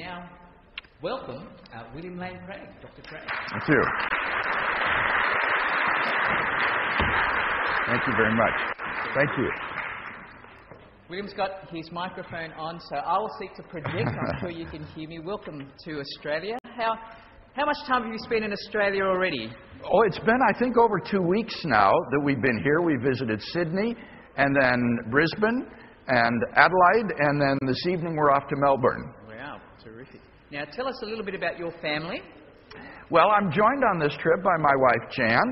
now welcome William Lane Craig, Dr. Craig. Thank you. Thank you very much. Thank you. William's got his microphone on, so I will seek to project. I'm sure you can hear me. Welcome to Australia. How much time have you spent in Australia already? Oh, it's been, I think, over 2 weeks now that we've been here. We visited Sydney, and then Brisbane, and Adelaide, and then this evening we're off to Melbourne. Wow, terrific. Now, tell us a little bit about your family. Well, I'm joined on this trip by my wife, Jan,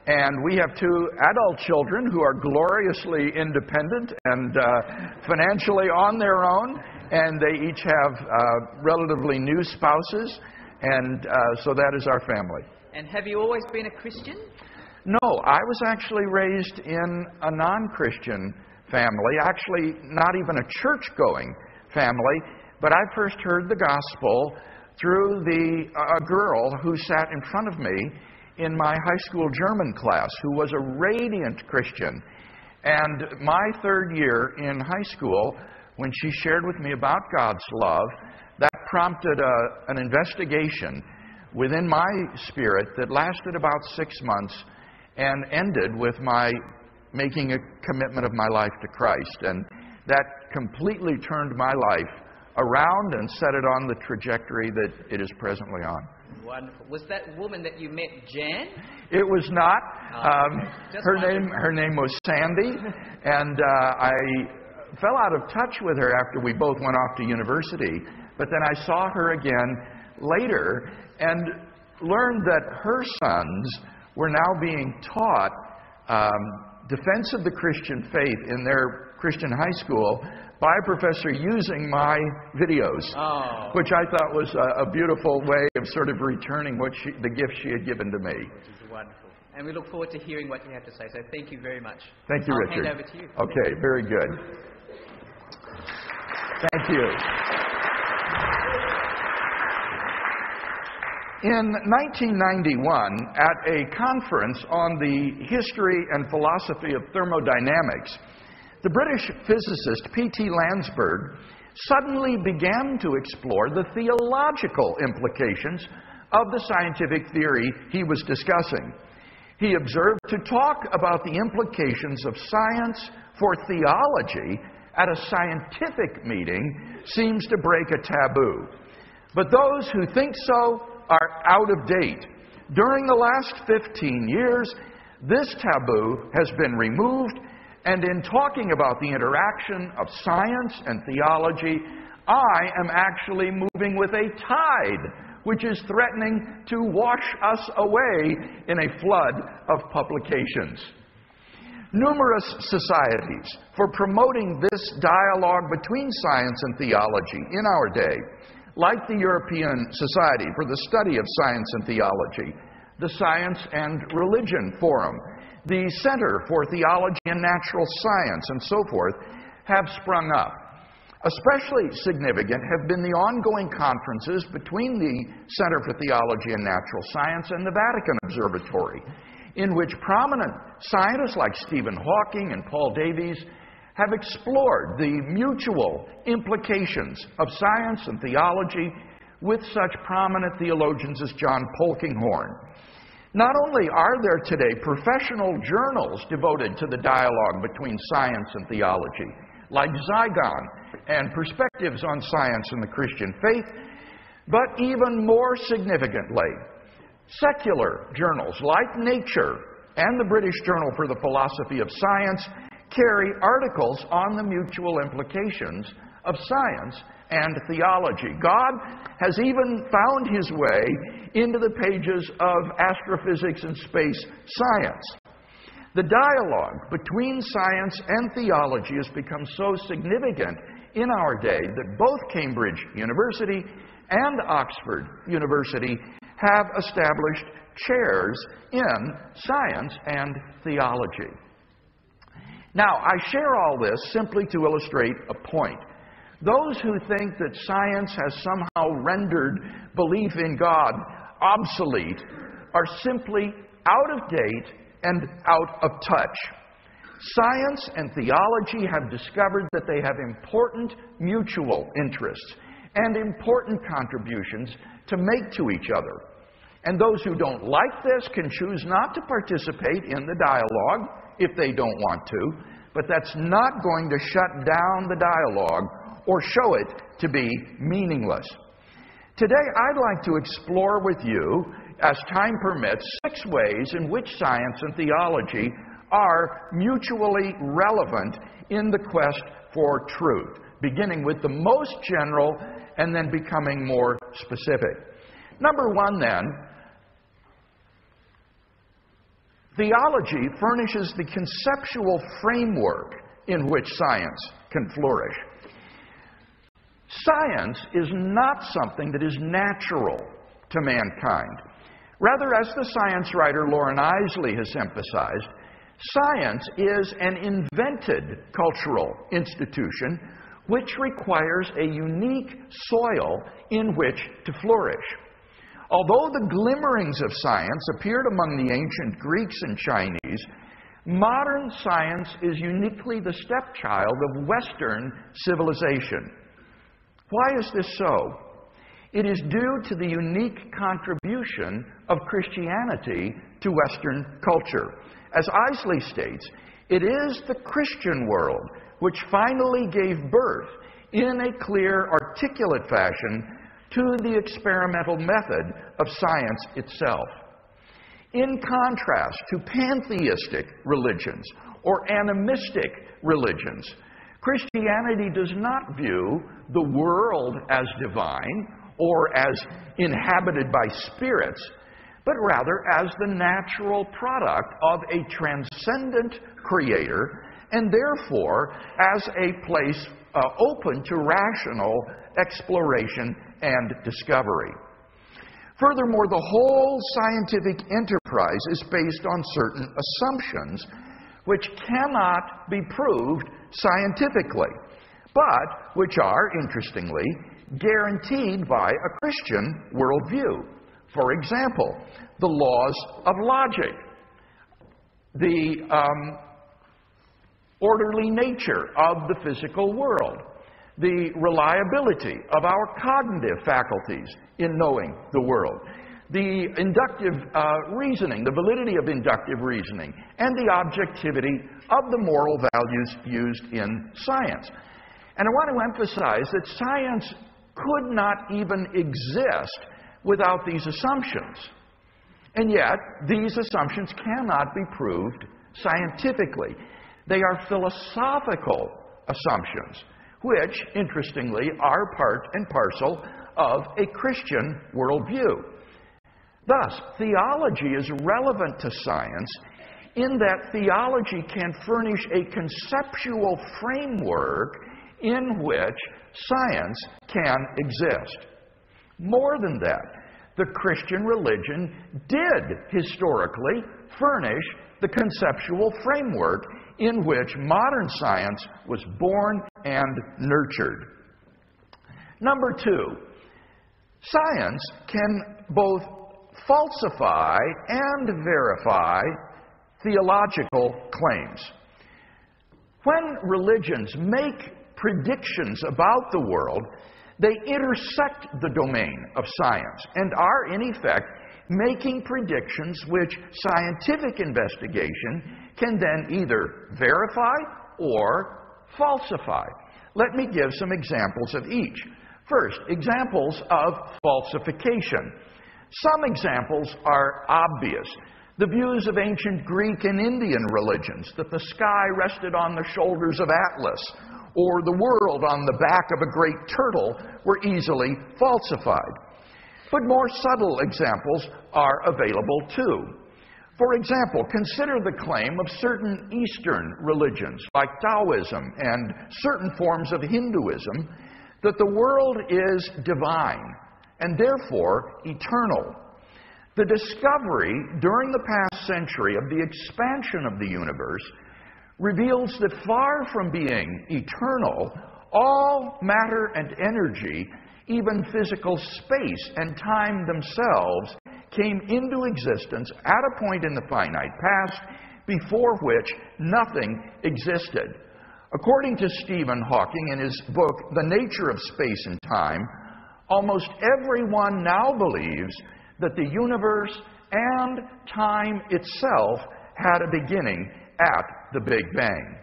and we have 2 adult children who are gloriously independent and financially on their own, and they each have relatively new spouses, and so that is our family. And have you always been a Christian? No, I was actually raised in a non-Christian family, actually not even a church-going family, but I first heard the gospel through a girl who sat in front of me in my high school German class, who was a radiant Christian. And my 3rd year in high school, when she shared with me about God's love, that prompted an investigation within my spirit that lasted about 6 months and ended with my making a commitment of my life to Christ. And that completely turned my life around and set it on the trajectory that it is presently on. Wonderful. Was that woman that you met Jan? It was not. Her name was Sandy, and I fell out of touch with her after we both went off to university. But then I saw her again later and learned that her sons were now being taught defense of the Christian faith in their Christian high school by a professor using my videos, which I thought was a beautiful way of sort of returning the gift she had given to me. Which is wonderful. And we look forward to hearing what you have to say. So thank you very much. Thank you, Richard. I'll hand over to you. Okay, very good. Thank you. In 1991, at a conference on the history and philosophy of thermodynamics, the British physicist P.T. Landsberg suddenly began to explore the theological implications of the scientific theory he was discussing. He observed to talk about the implications of science for theology at a scientific meeting seems to break a taboo. But those who think so are out of date. During the last 15 years, this taboo has been removed, and in talking about the interaction of science and theology, I am actually moving with a tide which is threatening to wash us away in a flood of publications. Numerous societies for promoting this dialogue between science and theology in our day, like the European Society for the Study of Science and Theology, the Science and Religion Forum, the Center for Theology and Natural Science, and so forth, have sprung up. Especially significant have been the ongoing conferences between the Center for Theology and Natural Science and the Vatican Observatory, in which prominent scientists like Stephen Hawking and Paul Davies have explored the mutual implications of science and theology with such prominent theologians as John Polkinghorne. Not only are there today professional journals devoted to the dialogue between science and theology, like Zygon and Perspectives on Science and the Christian Faith, but even more significantly, secular journals like Nature and the British Journal for the Philosophy of Science carry articles on the mutual implications of science and theology. God has even found his way into the pages of astrophysics and space science. The dialogue between science and theology has become so significant in our day that both Cambridge University and Oxford University have established chairs in science and theology. Now, I share all this simply to illustrate a point. Those who think that science has somehow rendered belief in God obsolete are simply out of date and out of touch. Science and theology have discovered that they have important mutual interests, and important contributions to make to each other. And those who don't like this can choose not to participate in the dialogue if they don't want to, but that's not going to shut down the dialogue or show it to be meaningless. Today, I'd like to explore with you, as time permits, 6 ways in which science and theology are mutually relevant in the quest for truth, beginning with the most general and then becoming more specific. Number 1, then, theology furnishes the conceptual framework in which science can flourish. Science is not something that is natural to mankind. Rather, as the science writer Lauren Isley has emphasized, science is an invented cultural institution which requires a unique soil in which to flourish. Although the glimmerings of science appeared among the ancient Greeks and Chinese, modern science is uniquely the stepchild of Western civilization. Why is this so? It is due to the unique contribution of Christianity to Western culture. As Isley states, it is the Christian world which finally gave birth in a clear, articulate fashion to the experimental method of science itself. In contrast to pantheistic religions or animistic religions, Christianity does not view the world as divine or as inhabited by spirits, but rather as the natural product of a transcendent creator, and therefore as a place open to rational exploration and discovery. Furthermore, the whole scientific enterprise is based on certain assumptions which cannot be proved scientifically, but which are, interestingly, guaranteed by a Christian worldview. For example, the laws of logic, the orderly nature of the physical world, the reliability of our cognitive faculties in knowing the world, the inductive reasoning, the validity of inductive reasoning, and the objectivity of the moral values used in science. And I want to emphasize that science could not even exist without these assumptions. And yet, these assumptions cannot be proved scientifically. They are philosophical assumptions, which, interestingly, are part and parcel of a Christian worldview. Thus, theology is relevant to science in that theology can furnish a conceptual framework in which science can exist. More than that, the Christian religion did historically furnish the conceptual framework in which modern science was born and nurtured. Number 2, science can both falsify and verify theological claims. When religions make predictions about the world, they intersect the domain of science and are, in effect, making predictions which scientific investigation can then either verify or falsify. Let me give some examples of each. First, examples of falsification. Some examples are obvious. The views of ancient Greek and Indian religions that the sky rested on the shoulders of Atlas, or the world on the back of a great turtle, were easily falsified. But more subtle examples are available too. For example, consider the claim of certain Eastern religions, like Taoism and certain forms of Hinduism, that the world is divine and therefore eternal. The discovery during the past century of the expansion of the universe reveals that far from being eternal, all matter and energy, even physical space and time themselves, came into existence at a point in the finite past before which nothing existed. According to Stephen Hawking in his book, The Nature of Space and Time, almost everyone now believes that the universe and time itself had a beginning at the Big Bang.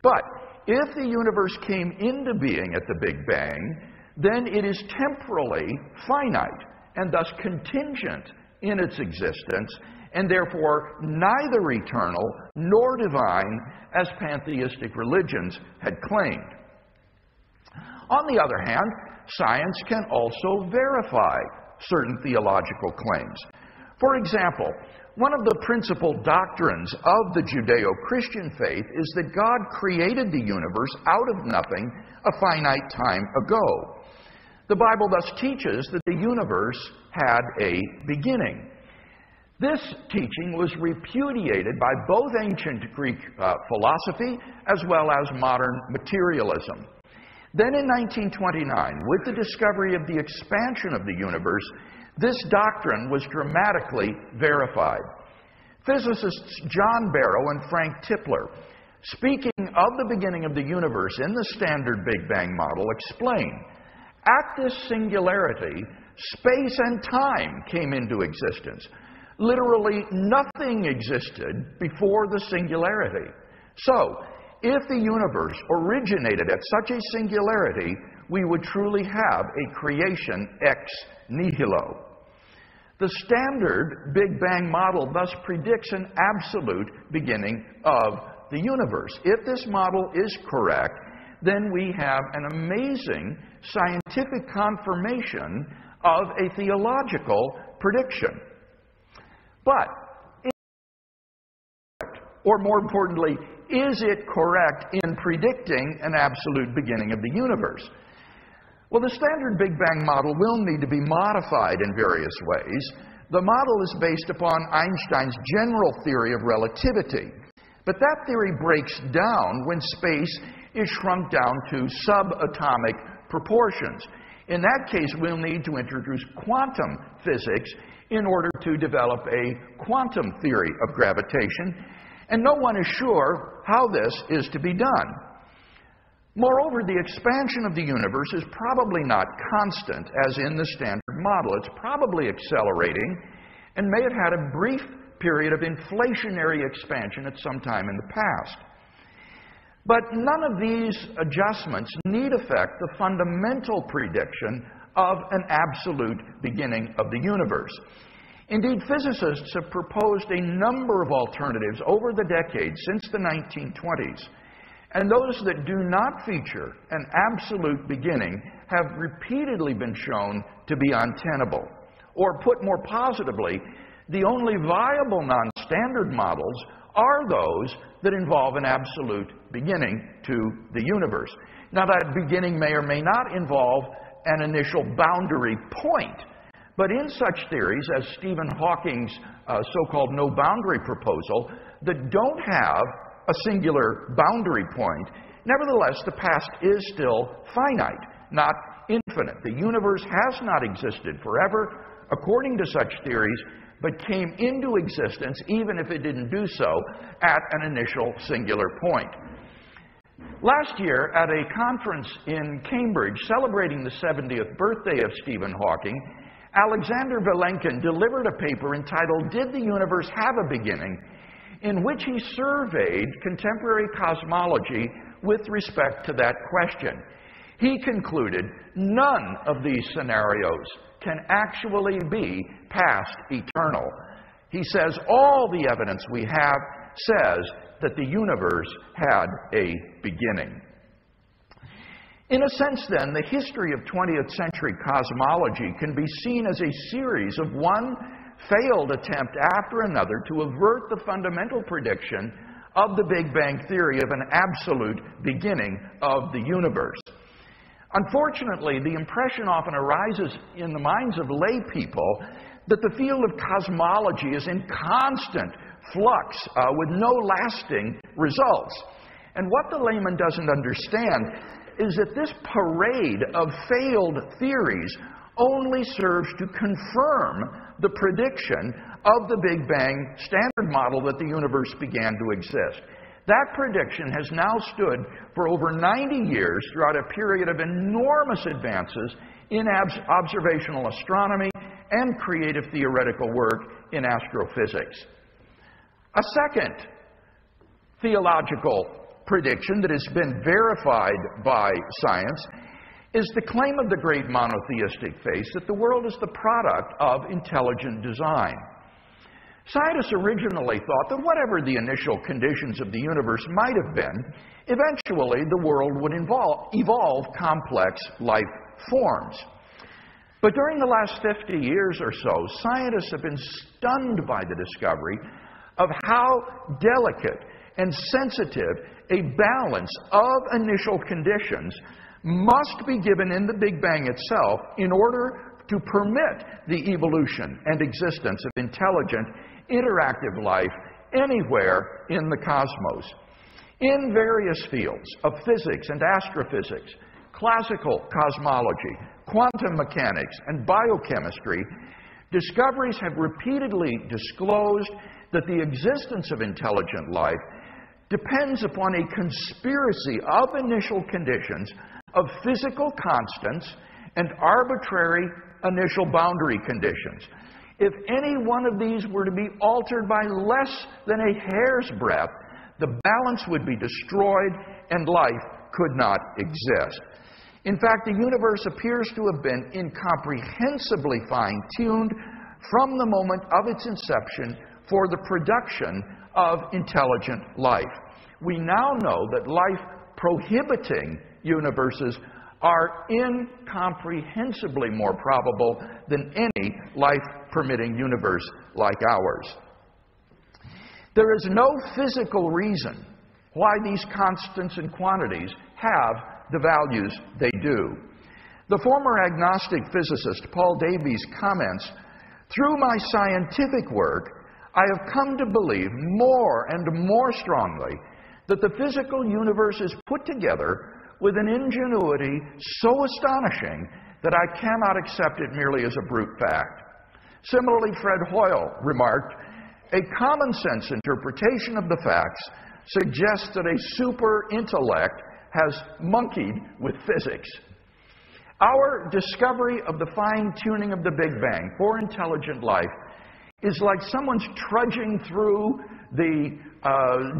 But if the universe came into being at the Big Bang, then it is temporally finite and thus contingent in its existence, and therefore neither eternal nor divine as pantheistic religions had claimed. On the other hand, science can also verify certain theological claims. For example, one of the principal doctrines of the Judeo-Christian faith is that God created the universe out of nothing a finite time ago. The Bible thus teaches that the universe had a beginning. This teaching was repudiated by both ancient Greek philosophy as well as modern materialism. Then in 1929, with the discovery of the expansion of the universe, this doctrine was dramatically verified. Physicists John Barrow and Frank Tipler, speaking of the beginning of the universe in the standard Big Bang model, explain, at this singularity, space and time came into existence. Literally nothing existed before the singularity. So, if the universe originated at such a singularity, we would truly have a creation ex nihilo. The standard Big Bang model thus predicts an absolute beginning of the universe. If this model is correct, then we have an amazing scientific confirmation of a theological prediction. But, or more importantly, is it correct in predicting an absolute beginning of the universe? Well, the standard Big Bang model will need to be modified in various ways. The model is based upon Einstein's general theory of relativity. But that theory breaks down when space is shrunk down to subatomic proportions. In that case, we'll need to introduce quantum physics in order to develop a quantum theory of gravitation, and no one is sure how this is to be done. Moreover, the expansion of the universe is probably not constant, as in the standard model. It's probably accelerating and may have had a brief period of inflationary expansion at some time in the past. But none of these adjustments need affect the fundamental prediction of an absolute beginning of the universe. Indeed, physicists have proposed a number of alternatives over the decades since the 1920s. And those that do not feature an absolute beginning have repeatedly been shown to be untenable. Or put more positively, the only viable non-standard models are those that involve an absolute beginning to the universe. Now, that beginning may or may not involve an initial boundary point. But in such theories as Stephen Hawking's so-called no-boundary proposal that don't have a singular boundary point, nevertheless, the past is still finite, not infinite. The universe has not existed forever, according to such theories, but came into existence, even if it didn't do so, at an initial singular point. Last year, at a conference in Cambridge celebrating the 70th birthday of Stephen Hawking, Alexander Vilenkin delivered a paper entitled, "Did the Universe Have a Beginning?" in which he surveyed contemporary cosmology with respect to that question. He concluded none of these scenarios can actually be past eternal. He says all the evidence we have says that the universe had a beginning. In a sense, then, the history of 20th century cosmology can be seen as a series of one failed attempt after another to avert the fundamental prediction of the Big Bang theory of an absolute beginning of the universe. Unfortunately, the impression often arises in the minds of lay people that the field of cosmology is in constant flux with no lasting results. And what the layman doesn't understand is that this parade of failed theories only serves to confirm the prediction of the Big Bang standard model that the universe began to exist. That prediction has now stood for over 90 years throughout a period of enormous advances in observational astronomy and creative theoretical work in astrophysics. A second theological prediction that has been verified by science is the claim of the great monotheistic faith that the world is the product of intelligent design. Scientists originally thought that whatever the initial conditions of the universe might have been, eventually the world would evolve complex life forms. But during the last 50 years or so, scientists have been stunned by the discovery of how delicate and sensitive a balance of initial conditions must be given in the Big Bang itself in order to permit the evolution and existence of intelligent, interactive life anywhere in the cosmos. In various fields of physics and astrophysics, classical cosmology, quantum mechanics, and biochemistry, discoveries have repeatedly disclosed that the existence of intelligent life depends upon a conspiracy of initial conditions of physical constants and arbitrary initial boundary conditions. If any one of these were to be altered by less than a hair's breadth, the balance would be destroyed and life could not exist. In fact, the universe appears to have been incomprehensibly fine-tuned from the moment of its inception for the production of intelligent life. We now know that life-prohibiting universes are incomprehensibly more probable than any life-permitting universe like ours. There is no physical reason why these constants and quantities have the values they do. The former agnostic physicist Paul Davies comments, "Through my scientific work, I have come to believe more and more strongly that the physical universe is put together with an ingenuity so astonishing that I cannot accept it merely as a brute fact." Similarly, Fred Hoyle remarked, "A common-sense interpretation of the facts suggests that a super-intellect has monkeyed with physics." Our discovery of the fine-tuning of the Big Bang for intelligent life is like someone's trudging through the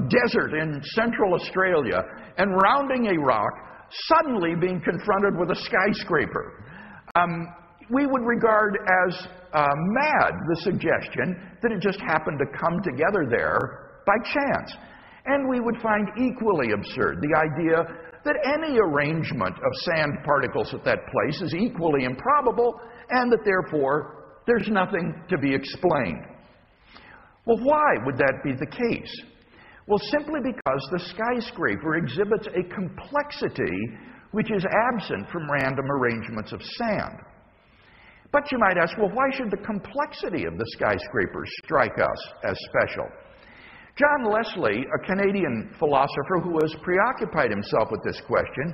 desert in Central Australia and rounding a rock, suddenly being confronted with a skyscraper. We would regard as mad the suggestion that it just happened to come together there by chance. And we would find equally absurd the idea that any arrangement of sand particles at that place is equally improbable and that therefore there's nothing to be explained. Well, why would that be the case? Well, simply because the skyscraper exhibits a complexity which is absent from random arrangements of sand. But you might ask, well, why should the complexity of the skyscraper strike us as special? John Leslie, a Canadian philosopher who has preoccupied himself with this question,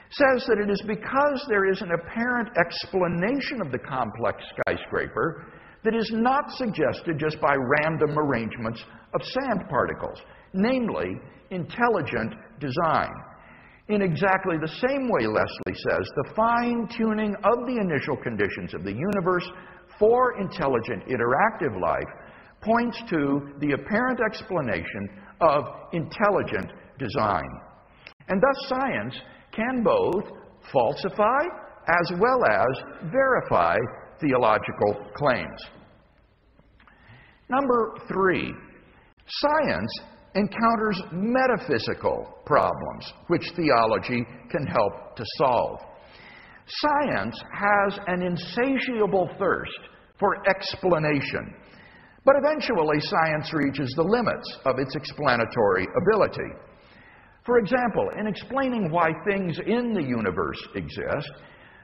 says that it is because there is an apparent explanation of the complex skyscraper that is not suggested just by random arrangements of sand particles, namely intelligent design. In exactly the same way, Leslie says, the fine-tuning of the initial conditions of the universe for intelligent interactive life points to the apparent explanation of intelligent design. And thus science can both falsify as well as verify theological claims. Number 3, science encounters metaphysical problems which theology can help to solve. Science has an insatiable thirst for explanation, but eventually science reaches the limits of its explanatory ability. For example, in explaining why things in the universe exist,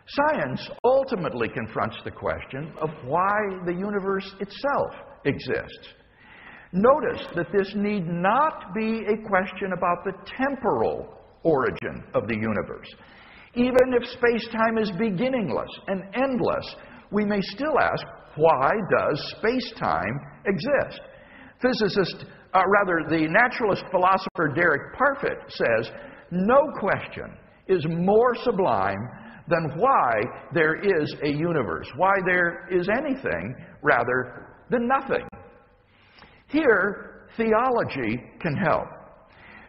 science ultimately confronts the question of why the universe itself exists. Notice that this need not be a question about the temporal origin of the universe. Even if space-time is beginningless and endless, we may still ask, why does space-time exist? The naturalist philosopher Derek Parfit says, no question is more sublime than why there is a universe, why there is anything rather than nothing. Here, theology can help.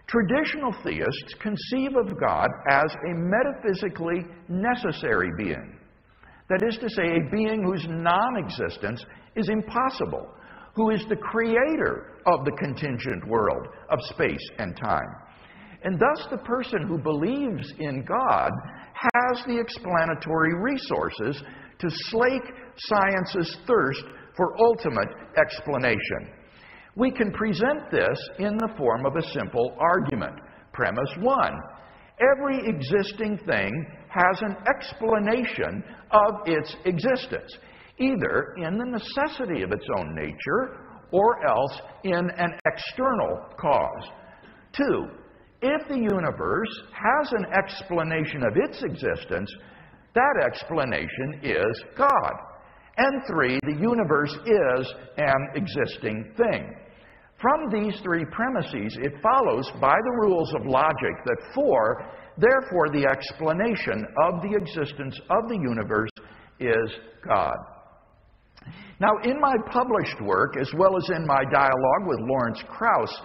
Traditional theists conceive of God as a metaphysically necessary being. That is to say, a being whose non-existence is impossible, who is the creator of the contingent world of space and time. And thus the person who believes in God has the explanatory resources to slake science's thirst for ultimate explanation. We can present this in the form of a simple argument. Premise 1. Every existing thing has an explanation of its existence, either in the necessity of its own nature or else in an external cause. 2. If the universe has an explanation of its existence, that explanation is God. And 3, the universe is an existing thing. From these three premises, it follows by the rules of logic that 4, therefore the explanation of the existence of the universe is God. Now, in my published work, as well as in my dialogue with Lawrence Krauss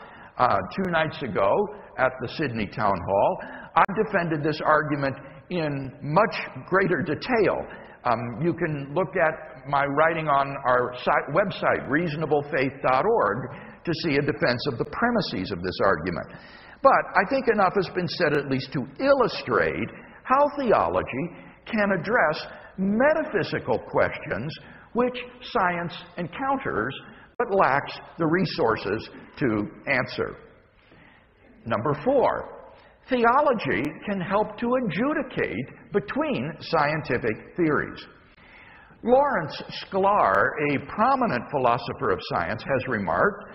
2 nights ago at the Sydney Town Hall, I defended this argument in much greater detail. You can look at my writing on our website, reasonablefaith.org, to see a defense of the premises of this argument. But I think enough has been said at least to illustrate how theology can address metaphysical questions which science encounters but lacks the resources to answer. Number 4, theology can help to adjudicate between scientific theories. Lawrence Sklar, a prominent philosopher of science, has remarked,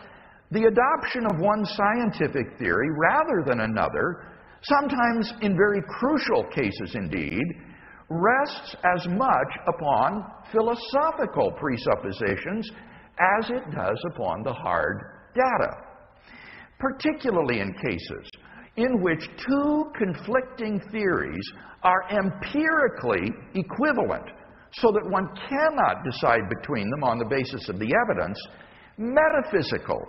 the adoption of one scientific theory rather than another, sometimes in very crucial cases indeed, rests as much upon philosophical presuppositions as it does upon the hard data, particularly in cases in which two conflicting theories are empirically equivalent, so that one cannot decide between them on the basis of the evidence. Metaphysical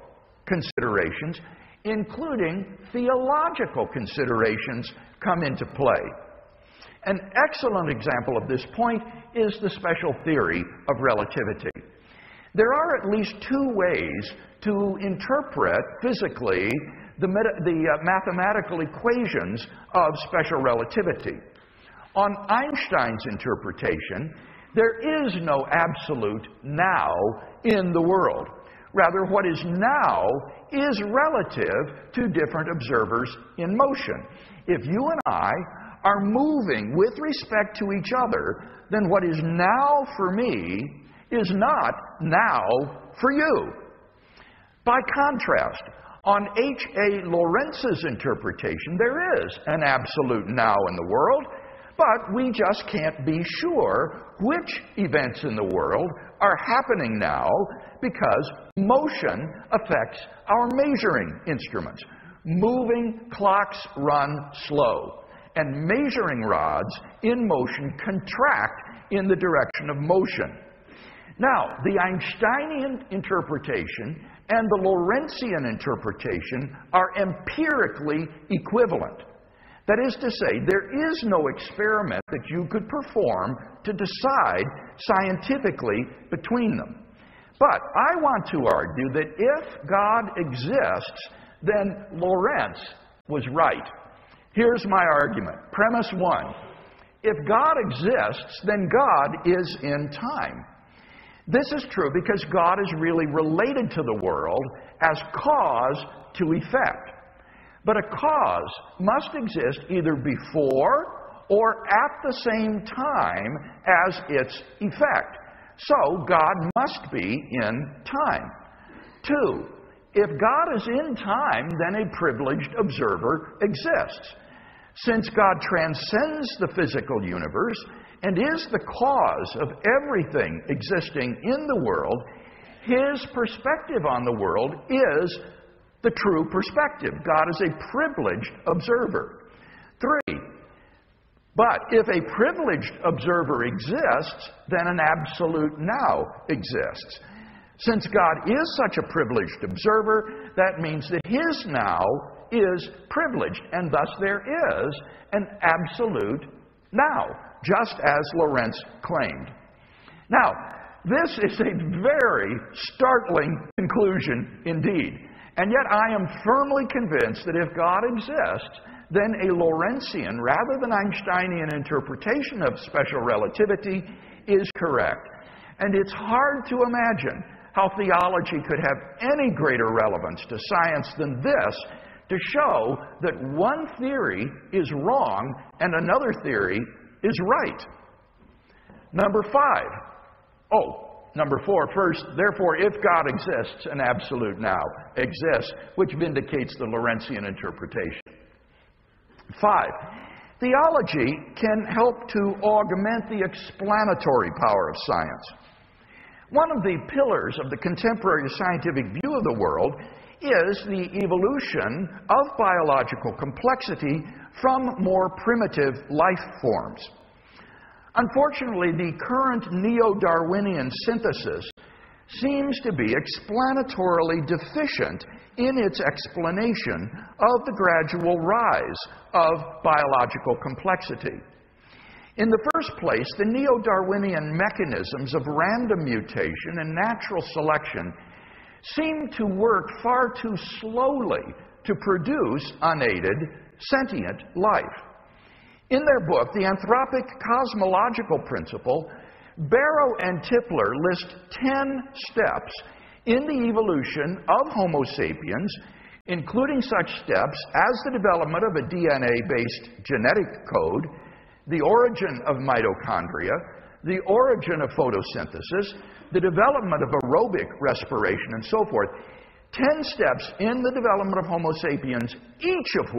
considerations, including theological considerations, come into play. An excellent example of this point is the special theory of relativity. There are at least 2 ways to interpret physically the mathematical equations of special relativity. On Einstein's interpretation, there is no absolute now in the world. Rather, what is now is relative to different observers in motion. If you and I are moving with respect to each other, then what is now for me is not now for you. By contrast, on H.A. Lorentz's interpretation, there is an absolute now in the world, but we just can't be sure which events in the world are happening now because motion affects our measuring instruments. Moving clocks run slow, and measuring rods in motion contract in the direction of motion. Now, the Einsteinian interpretation and the Lorentzian interpretation are empirically equivalent. That is to say, there is no experiment that you could perform to decide scientifically between them. But I want to argue that if God exists, then Lorentz was right. Here's my argument. Premise 1. If God exists, then God is in time. This is true because God is really related to the world as cause to effect. But a cause must exist either before or at the same time as its effect. So God must be in time. 2, if God is in time, then a privileged observer exists. Since God transcends the physical universe and is the cause of everything existing in the world, his perspective on the world is the true perspective. God is a privileged observer. 3, but if a privileged observer exists, then an absolute now exists. Since God is such a privileged observer, that means that his now is privileged, and thus there is an absolute now, just as Lorentz claimed. Now, this is a very startling conclusion indeed, and yet I am firmly convinced that if God exists, then a Lorentzian rather than Einsteinian interpretation of special relativity is correct. And it's hard to imagine how theology could have any greater relevance to science than this, to show that one theory is wrong and another theory is right. Number 4 first, therefore, if God exists, an absolute now exists, which vindicates the Lorentzian interpretation. 5, theology can help to augment the explanatory power of science. One of the pillars of the contemporary scientific view of the world is the evolution of biological complexity from more primitive life forms. Unfortunately, the current neo-Darwinian synthesis seems to be explanatorily deficient in its explanation of the gradual rise of biological complexity. In the first place, the neo-Darwinian mechanisms of random mutation and natural selection seem to work far too slowly to produce unaided, sentient life. In their book, The Anthropic Cosmological Principle, Barrow and Tipler list 10 steps in the evolution of Homo sapiens, including such steps as the development of a DNA-based genetic code, the origin of mitochondria, the origin of photosynthesis, the development of aerobic respiration, and so forth. 10 steps in the development of Homo sapiens, each of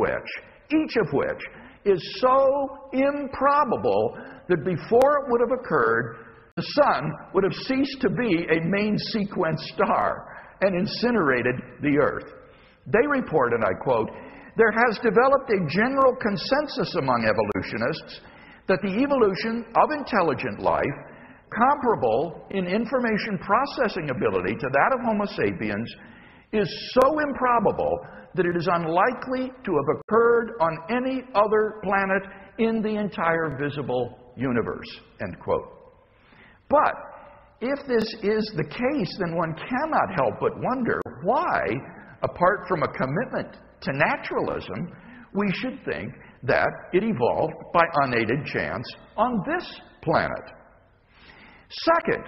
which is so improbable that before it would have occurred, the sun would have ceased to be a main sequence star and incinerated the earth. They report, and I quote, "There has developed a general consensus among evolutionists that the evolution of intelligent life, comparable in information processing ability to that of Homo sapiens, is so improbable that it is unlikely to have occurred on any other planet in the entire visible universe." End quote. But if this is the case, then one cannot help but wonder why, apart from a commitment to naturalism, we should think that it evolved by unaided chance on this planet. Second,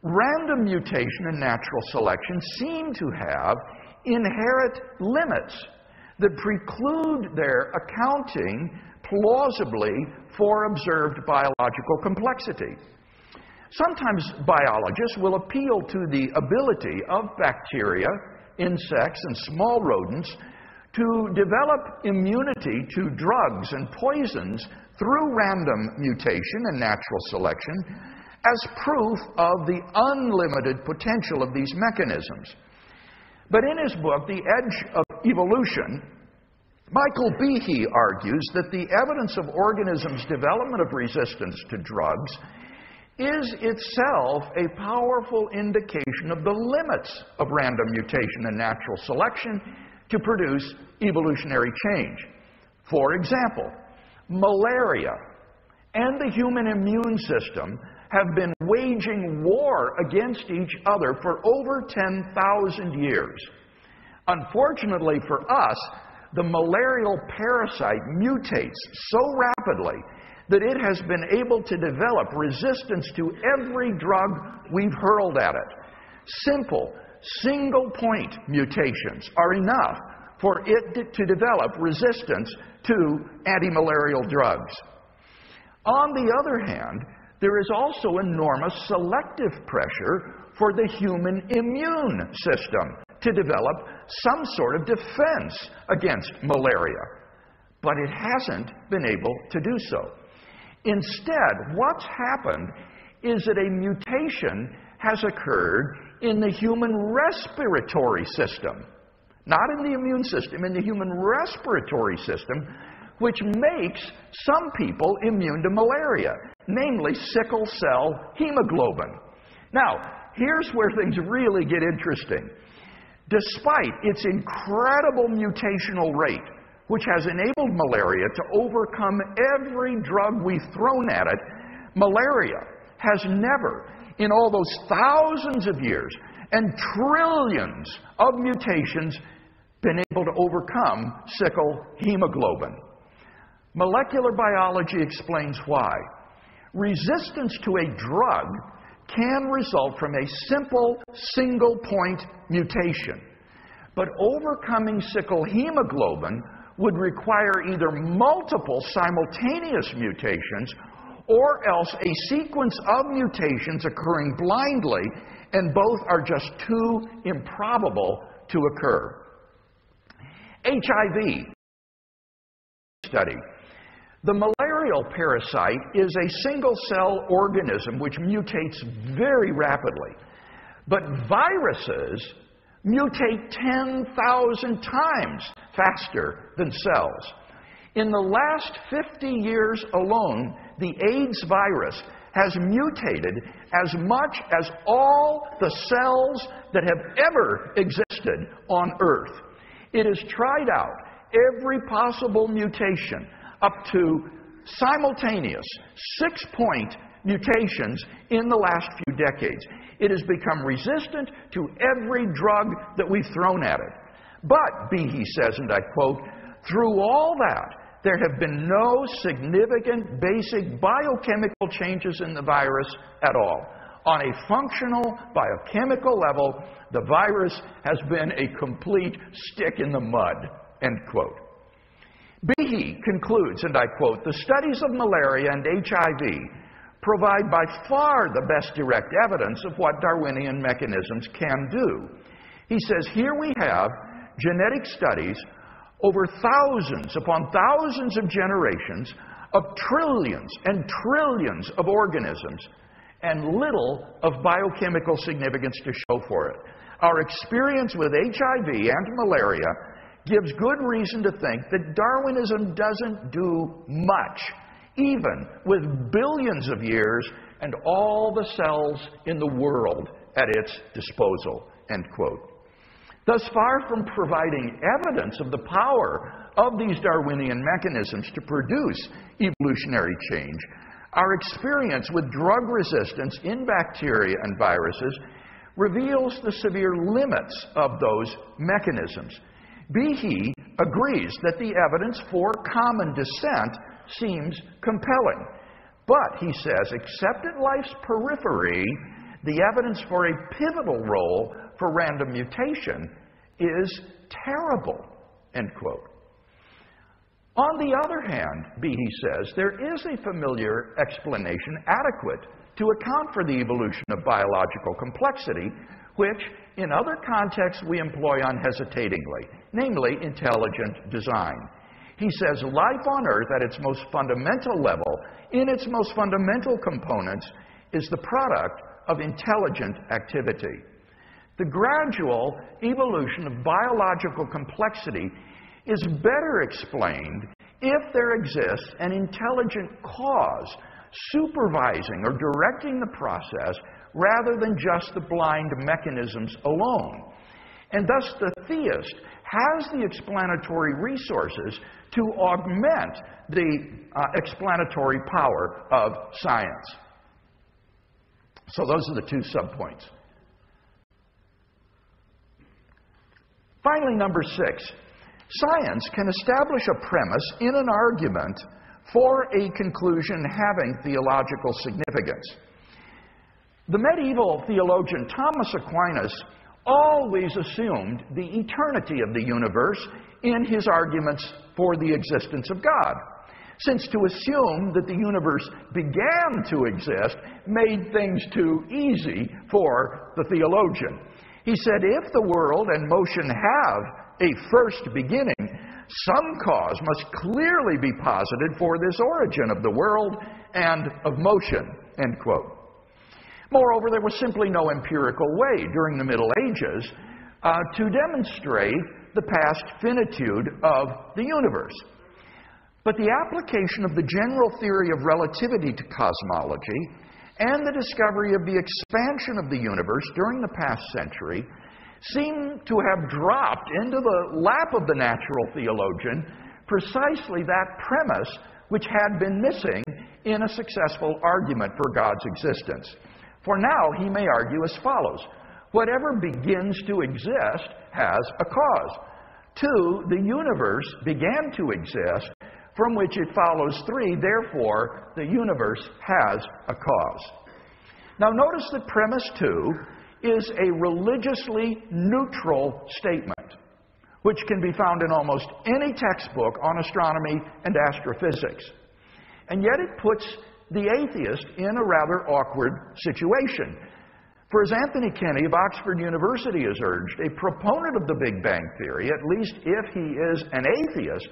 random mutation and natural selection seem to have inherent limits that preclude their accounting plausibly for observed biological complexity. Sometimes biologists will appeal to the ability of bacteria, insects, and small rodents to develop immunity to drugs and poisons through random mutation and natural selection as proof of the unlimited potential of these mechanisms. But in his book, The Edge of Evolution, Michael Behe argues that the evidence of organisms' development of resistance to drugs is itself a powerful indication of the limits of random mutation and natural selection to produce evolutionary change. For example, malaria and the human immune system have been waging war against each other for over 10,000 years. Unfortunately for us, the malarial parasite mutates so rapidly that it has been able to develop resistance to every drug we've hurled at it. Simple, single-point mutations are enough for it to develop resistance to antimalarial drugs. On the other hand, there is also enormous selective pressure for the human immune system to develop some sort of defense against malaria. But it hasn't been able to do so. Instead, what's happened is that a mutation has occurred in the human respiratory system. Not in the immune system, in the human respiratory system, which makes some people immune to malaria, namely sickle cell hemoglobin. Now, here's where things really get interesting. Despite its incredible mutational rate, which has enabled malaria to overcome every drug we've thrown at it, malaria has never, in all those thousands of years and trillions of mutations, been able to overcome sickle hemoglobin. Molecular biology explains why. Resistance to a drug can result from a simple single-point mutation. But overcoming sickle hemoglobin would require either multiple simultaneous mutations or else a sequence of mutations occurring blindly, and both are just too improbable to occur. HIV study. The malarial parasite is a single-cell organism which mutates very rapidly. But viruses mutate 10,000 times faster than cells. In the last 50 years alone, the AIDS virus has mutated as much as all the cells that have ever existed on Earth. It has tried out every possible mutation, up to simultaneous 6-point mutations in the last few decades. It has become resistant to every drug that we've thrown at it. But, Behe says, and I quote, through all that, there have been no significant basic biochemical changes in the virus at all. On a functional biochemical level, the virus has been a complete stick in the mud, end quote. Behe concludes, and I quote, the studies of malaria and HIV provide by far the best direct evidence of what Darwinian mechanisms can do. He says, here we have genetic studies over thousands upon thousands of generations of trillions and trillions of organisms, and little of biochemical significance to show for it. Our experience with HIV and malaria gives good reason to think that Darwinism doesn't do much, even with billions of years and all the cells in the world at its disposal, end quote. Thus, far from providing evidence of the power of these Darwinian mechanisms to produce evolutionary change, our experience with drug resistance in bacteria and viruses reveals the severe limits of those mechanisms. Behe agrees that the evidence for common descent seems compelling. But, he says, except at life's periphery, the evidence for a pivotal role for random mutation is terrible, end quote. On the other hand, Behe says, there is a familiar explanation adequate to account for the evolution of biological complexity, which in other contexts we employ unhesitatingly, namely intelligent design. He says life on Earth at its most fundamental level, in its most fundamental components, is the product of intelligent activity. The gradual evolution of biological complexity is better explained if there exists an intelligent cause supervising or directing the process rather than just the blind mechanisms alone. And thus the theist has the explanatory resources to augment the explanatory power of science. So those are the two subpoints. Finally, number 6. Science can establish a premise in an argument for a conclusion having theological significance. The medieval theologian Thomas Aquinas always assumed the eternity of the universe in his arguments for the existence of God, since to assume that the universe began to exist made things too easy for the theologian. He said, if the world and motion have a first beginning, some cause must clearly be posited for this origin of the world and of motion, end quote. Moreover, there was simply no empirical way during the Middle Ages to demonstrate the past finitude of the universe. But the application of the general theory of relativity to cosmology and the discovery of the expansion of the universe during the past century seem to have dropped into the lap of the natural theologian precisely that premise which had been missing in a successful argument for God's existence. For now, he may argue as follows: whatever begins to exist has a cause. 2, the universe began to exist, from which it follows 3, therefore, the universe has a cause. Now notice that premise 2 is a religiously neutral statement, which can be found in almost any textbook on astronomy and astrophysics. And yet it puts the atheist in a rather awkward situation. For as Anthony Kenny of Oxford University has urged, a proponent of the Big Bang Theory, at least if he is an atheist,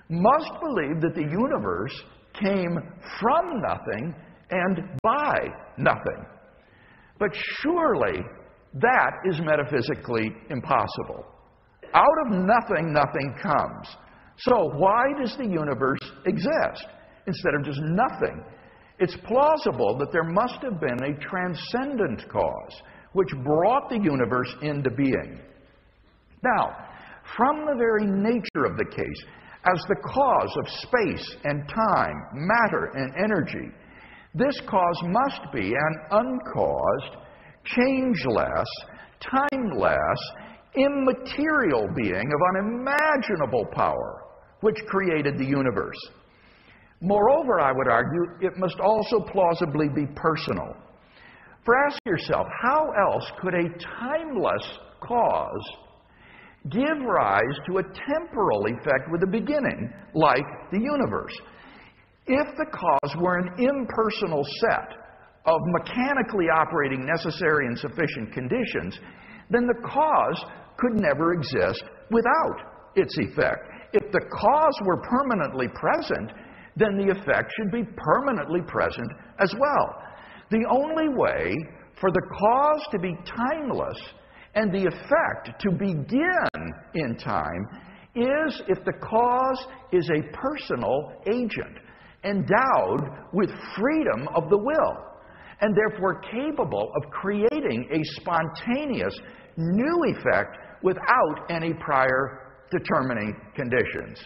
must believe that the universe came from nothing and by nothing. But surely that is metaphysically impossible. Out of nothing, nothing comes. So why does the universe exist instead of just nothing? It's plausible that there must have been a transcendent cause which brought the universe into being. Now, from the very nature of the case, as the cause of space and time, matter and energy, this cause must be an uncaused, changeless, timeless, immaterial being of unimaginable power, which created the universe. Moreover, I would argue, it must also plausibly be personal. For ask yourself, how else could a timeless cause give rise to a temporal effect with a beginning, like the universe? If the cause were an impersonal set of mechanically operating necessary and sufficient conditions, then the cause could never exist without its effect. If the cause were permanently present, then the effect should be permanently present as well. The only way for the cause to be timeless and the effect to begin in time is if the cause is a personal agent, endowed with freedom of the will, and therefore capable of creating a spontaneous new effect without any prior determining conditions.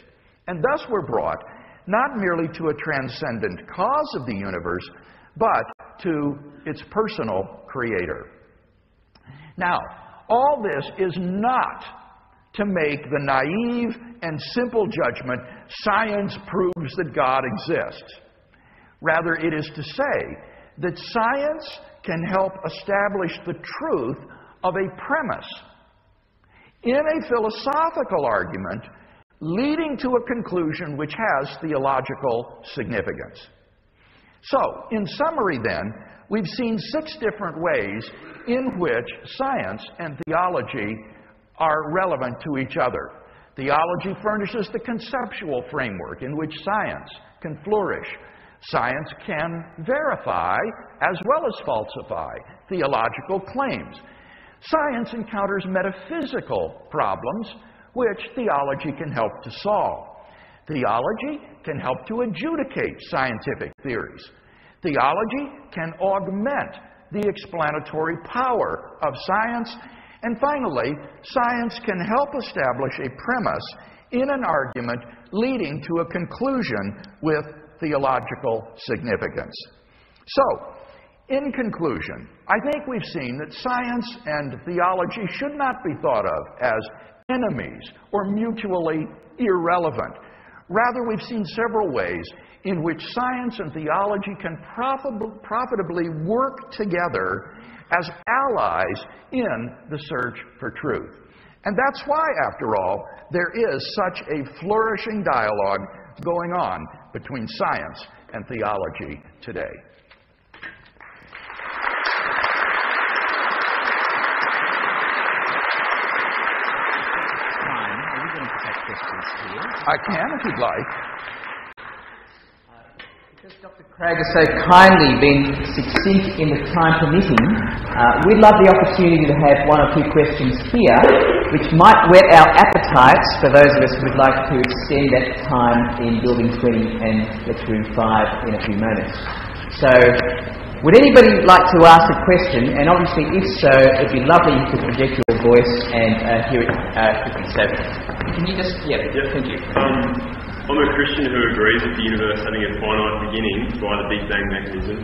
And thus we're brought not merely to a transcendent cause of the universe, but to its personal creator. Now, all this is not to make the naive and simple judgment, science proves that God exists. Rather, it is to say that science can help establish the truth of a premise in a philosophical argument leading to a conclusion which has theological significance. So, in summary then, we've seen 6 different ways in which science and theology are relevant to each other. Theology furnishes the conceptual framework in which science can flourish. Science can verify as well as falsify theological claims. Science encounters metaphysical problems which theology can help to solve. Theology can help to adjudicate scientific theories. Theology can augment the explanatory power of science. And finally, science can help establish a premise in an argument leading to a conclusion with theological significance. So, in conclusion, I think we've seen that science and theology should not be thought of as enemies or mutually irrelevant. Rather, we've seen several ways in which science and theology can profitably work together as allies in the search for truth. And that's why, after all, there is such a flourishing dialogue going on between science and theology today. Are you going to take questions here? I can if you'd like. Because Dr. Craig has so kindly been succinct in the time permitting, we'd love the opportunity to have one or two questions here, which might whet our appetites for those of us who would like to extend that time in Building 20 and Lecture Room 5 in a few moments. So, would anybody like to ask a question? And obviously, if so, it'd be lovely to project your voice and hear it quickly. So, can you just... Yeah, thank you. I'm a Christian who agrees with the universe having a finite beginning via the Big Bang mechanism.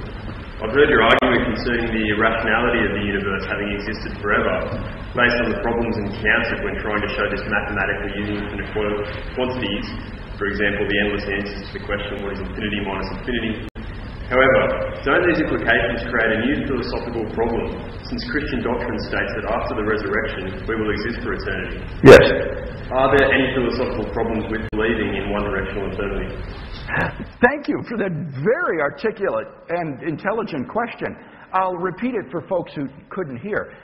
I've heard your argument concerning the irrationality of the universe having existed forever, based on the problems encountered when trying to show this mathematically using infinite quantities, for example, the endless answers to the question, what is infinity minus infinity? However, don't these implications create a new philosophical problem, since Christian doctrine states that after the resurrection, we will exist for eternity? Yes. Are there any philosophical problems with believing in one-directional eternity? Thank you for that very articulate and intelligent question. I'll repeat it for folks who couldn't hear.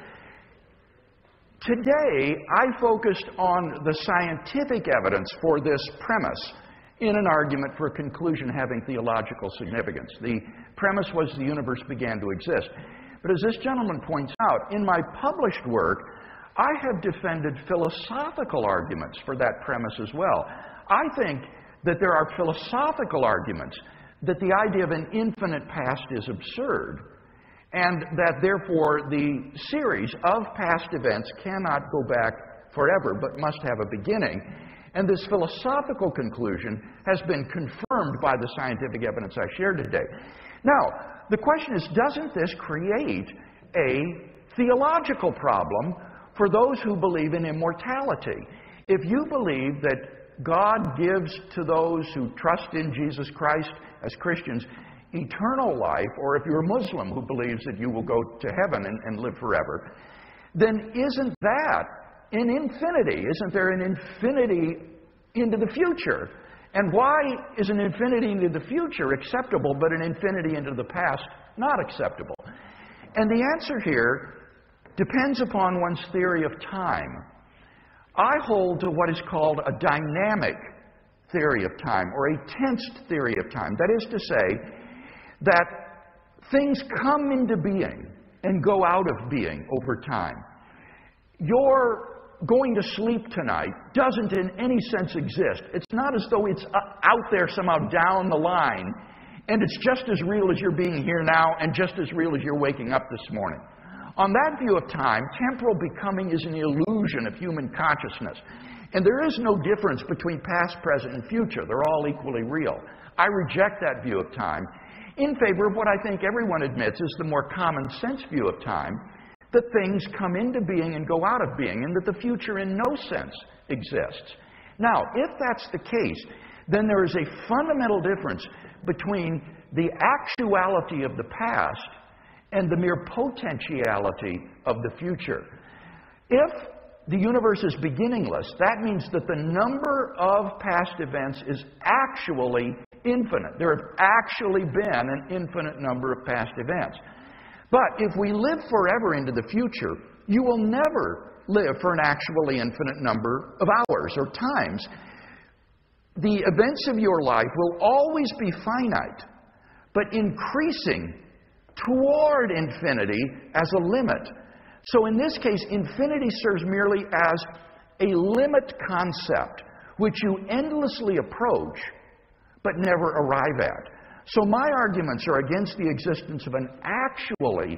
Today, I focused on the scientific evidence for this premise in an argument for a conclusion having theological significance. The premise was the universe began to exist. But as this gentleman points out, in my published work, I have defended philosophical arguments for that premise as well. I think that there are philosophical arguments that the idea of an infinite past is absurd, and that therefore the series of past events cannot go back forever, but must have a beginning. And this philosophical conclusion has been confirmed by the scientific evidence I shared today. Now, the question is, doesn't this create a theological problem for those who believe in immortality? If you believe that God gives to those who trust in Jesus Christ as Christians eternal life, or if you're a Muslim who believes that you will go to heaven and live forever, then isn't that an infinity? Isn't there an infinity into the future? And why is an infinity into the future acceptable, but an infinity into the past not acceptable? And the answer here depends upon one's theory of time. I hold to what is called a dynamic theory of time, or a tensed theory of time. That is to say, that things come into being and go out of being over time. Your going to sleep tonight doesn't in any sense exist. It's not as though it's out there somehow down the line, and it's just as real as you're being here now and just as real as you're waking up this morning. On that view of time, temporal becoming is an illusion of human consciousness. And there is no difference between past, present, and future. They're all equally real. I reject that view of time in favor of what I think everyone admits is the more common sense view of time, that things come into being and go out of being, and that the future in no sense exists. Now, if that's the case, then there is a fundamental difference between the actuality of the past and the mere potentiality of the future. If the universe is beginningless, that means that the number of past events is actually infinite. There have actually been an infinite number of past events. But if we live forever into the future, you will never live for an actually infinite number of hours or times. The events of your life will always be finite, but increasing toward infinity as a limit. So in this case, infinity serves merely as a limit concept, which you endlessly approach, but never arrive at. So my arguments are against the existence of an actually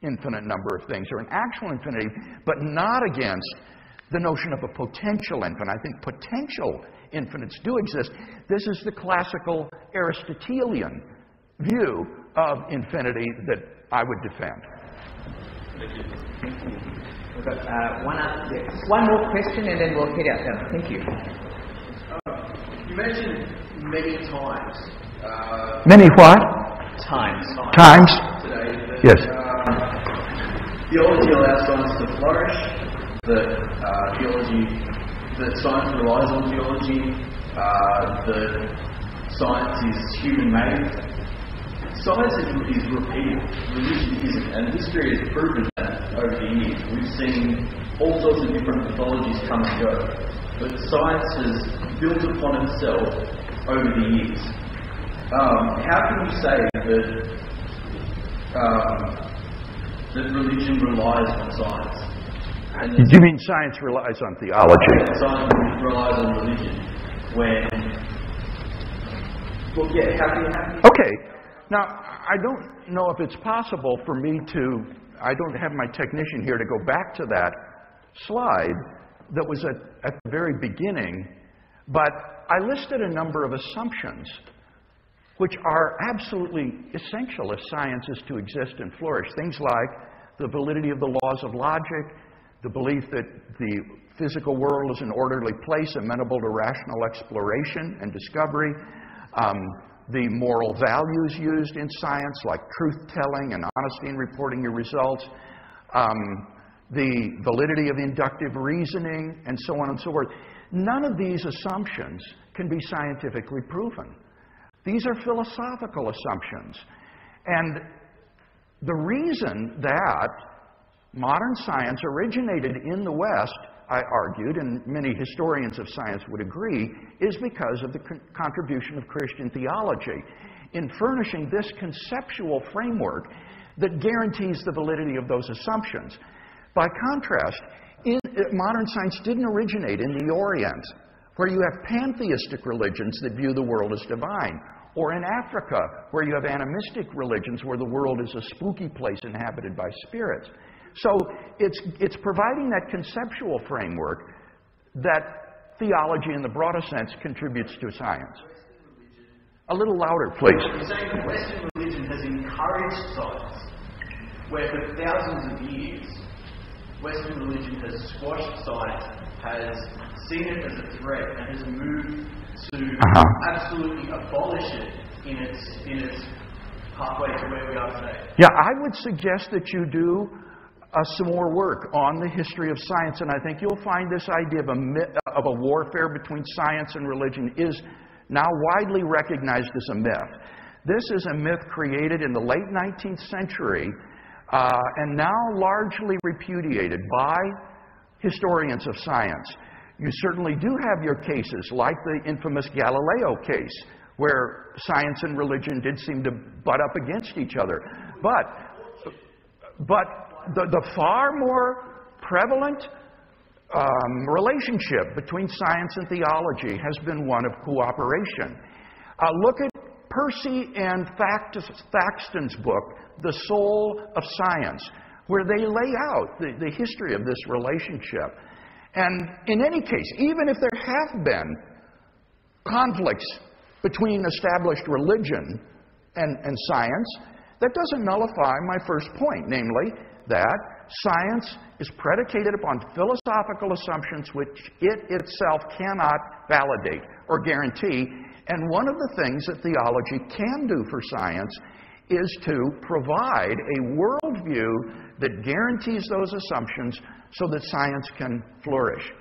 infinite number of things, or an actual infinity, but not against the notion of a potential infinite. I think potential infinites do exist. This is the classical Aristotelian view of infinity that I would defend. Thank you. We've got one more question and then we'll head out now. Thank you. You mentioned many times. Many what? Times. Times? Today that, Yes. Theology allows science to flourish, that science relies on theology, that science is human-made. Science is repeated. Religion isn't. And history has proven that over the years. We've seen all sorts of different mythologies come and go. But science has built upon itself over the years. how can you say that religion relies on science? Do you mean science relies on theology? Science relies on religion when... Well, yeah, how can you... Okay. Now, I don't know if it's possible for me to... I don't have my technician here to go back to that slide that was at the very beginning, but I listed a number of assumptions which are absolutely essential if science is to exist and flourish. Things like the validity of the laws of logic, the belief that the physical world is an orderly place amenable to rational exploration and discovery, the moral values used in science like truth-telling and honesty in reporting your results, the validity of inductive reasoning, and so on and so forth. None of these assumptions can be scientifically proven. These are philosophical assumptions. And the reason that modern science originated in the West, I argued, and many historians of science would agree, is because of the contribution of Christian theology in furnishing this conceptual framework that guarantees the validity of those assumptions. By contrast, modern science didn't originate in the Orient, where you have pantheistic religions that view the world as divine, or in Africa, where you have animistic religions where the world is a spooky place inhabited by spirits. So it's providing that conceptual framework that theology in the broadest sense contributes to science. A little louder, please. You're saying that Western religion has encouraged science, where for thousands of years, Western religion has squashed science, has seen it as a threat, and has moved to absolutely abolish it in its pathway to where we are today. Yeah, I would suggest that you do some more work on the history of science, and I think you'll find this idea of a warfare between science and religion is now widely recognized as a myth. This is a myth created in the late 19th century and now largely repudiated by historians of science. You certainly do have your cases, like the infamous Galileo case, where science and religion did seem to butt up against each other. But the far more prevalent relationship between science and theology has been one of cooperation. Look at Percy and Thaxton's book, The Soul of Science, where they lay out the history of this relationship. And in any case, even if there have been conflicts between established religion and science, that doesn't nullify my first point, namely that science is predicated upon philosophical assumptions which it itself cannot validate or guarantee. And one of the things that theology can do for science is to provide a worldview that guarantees those assumptions so that science can flourish.